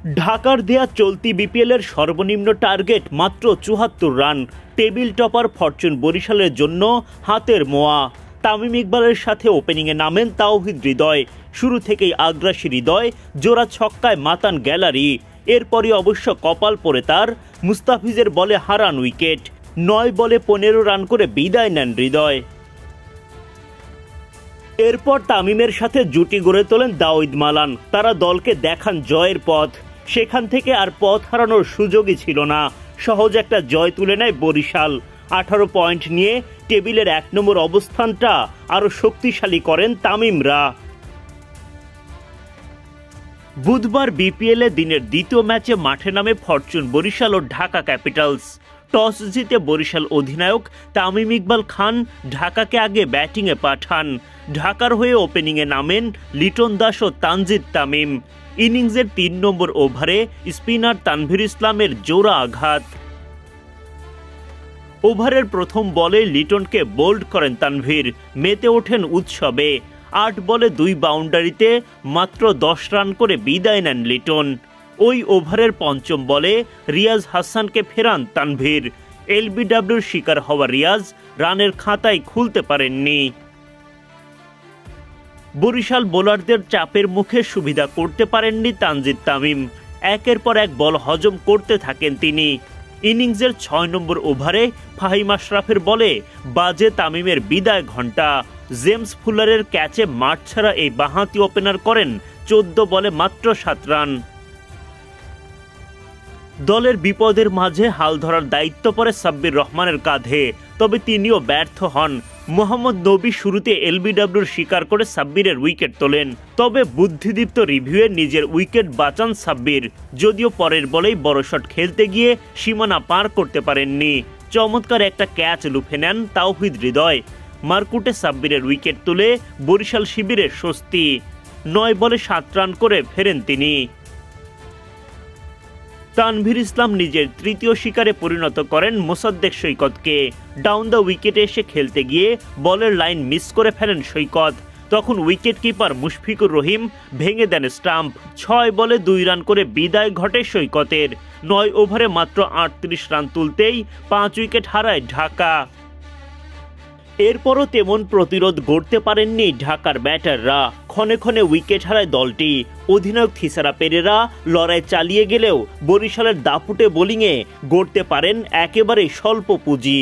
ঢাকার দেয়া চলতি বিপিএলের সর্বনিম্ন টার্গেট মাত্র ৭৪ রান। টেবিল টপার ফরচুন বরিশালের জন্য হাতের মোয়া। তামিম ইকবালের সাথে ওপেনিংয়ে নামেন তাওহিদ হৃদয়। শুরু থেকেই আগ্রাসী হৃদয়, জোড়া ছক্কায় মাতান গ্যালারি। এরপরই অবশ্য কপাল পড়ে তার, মুস্তাফিজের বলে হারান উইকেট। ৯ বলে ১৫ রান করে বিদায় নেন হৃদয়। এরপর তামিমের সাথে জুটি গড়ে তোলেন দাউদ মালান। তারা দলকে দেখান জয়ের পথ। সেখান থেকে আর পথ হারানোর সুযোগই ছিল না। সহজ একটা জয় তুলে নেয় বরিশাল। ১৮ পয়েন্ট নিয়ে টেবিলের ১ নম্বর অবস্থানটা আরও শক্তিশালী করেন তামিমরা। বুধবার বিপিএলে দিনের দ্বিতীয় ম্যাচে মাঠে নামে ফরচুন বরিশাল ও ঢাকা ক্যাপিটালস। টস জিতে বরিশাল অধিনায়ক তামিম ইকবাল খান ঢাকাকে আগে ব্যাটিংয়ে পাঠান। ঢাকার হয়ে ওপেনিংয়ে নামেন লিটন দাস ও তানজিদ তামিম। ইনিংসের ৩ নম্বর ওভারে স্পিনার তানভীর ইসলামের জোড়া আঘাত। ওভারের প্রথম বলে লিটনকে বোল্ড করেন তানভীর। মেতে ওঠেন উৎসবে। ৮ বলে ২ বাউন্ডারিতে মাত্র ১০ রান করে বিদায় নেন লিটন। ওই ওভারের পঞ্চম বলে রিয়াজ হাসানকে ফেরান তানভীর। এলবিডব্লিউর শিকার হওয়া রিয়াজ রানের খাতায় খুলতে পারেননি। বরিশাল বোলারদের চাপের মুখে সুবিধা করতে পারেননি তানজিদ তামিম। একের পর এক বল হজম করতে থাকেন তিনি। ইনিংসের ৬ নম্বর ওভারে ফাহিম আশরাফের বলে বাজে তামিমের বিদায় ঘণ্টা। জেমস ফুলারের ক্যাচে মাঠ ছাড়া এই বাঁহাতি ওপেনার করেন ১৪ বলে মাত্র ৭ রান। দলের বিপদের মাঝে হাল ধরার দায়িত্ব পড়ে সাব্বির রহমানের কাঁধে, তবে তিনিও ব্যর্থ হন। মোহাম্মদ নবী শুরুতে এলবিডব্লিউর শিকার করে সাব্বিরের উইকেট তোলেন, তবে বুদ্ধিদীপ্ত রিভিউয়ে নিজের উইকেট বাঁচান সাব্বির। যদিও পরের বলেই বড় শট খেলতে গিয়ে সীমানা পার করতে পারেননি। চমৎকার একটা ক্যাচ লুফে নেন তাওহিদ হৃদয়। মারকুটে সাব্বিরের উইকেট তুলে বরিশাল শিবিরের স্বস্তি। ৯ বলে ৭ রান করে ফেরেন তিনি। তানভীর ইসলাম নিজের তৃতীয় শিকারে পরিণত করেন মোসাদ্দেক সৈকতকে। ডাউন দ্য উইকেটে এসে খেলতে গিয়ে বলের লাইন মিস করে ফেলেন সৈকত। তখন উইকেট কিপার মুশফিকুর রহিম ভেঙে দেন স্টাম্প। ৬ বলে ২ রান করে বিদায় ঘটে সৈকতের। ৯ ওভারে মাত্র ৩৮ রান তুলতেই ৫ উইকেট হারায় ঢাকা। এরপরও তেমন প্রতিরোধ গড়তে পারেননি ঢাকার ব্যাটাররা। ক্ষণে ক্ষণে উইকেট হারায় দলটি। অধিনায়ক থিসারা পেরেরা লড়াই চালিয়ে গেলেও বরিশালের দাপুটে বোলিংয়ে গড়তে পারেন একেবারে স্বল্প পুঁজি।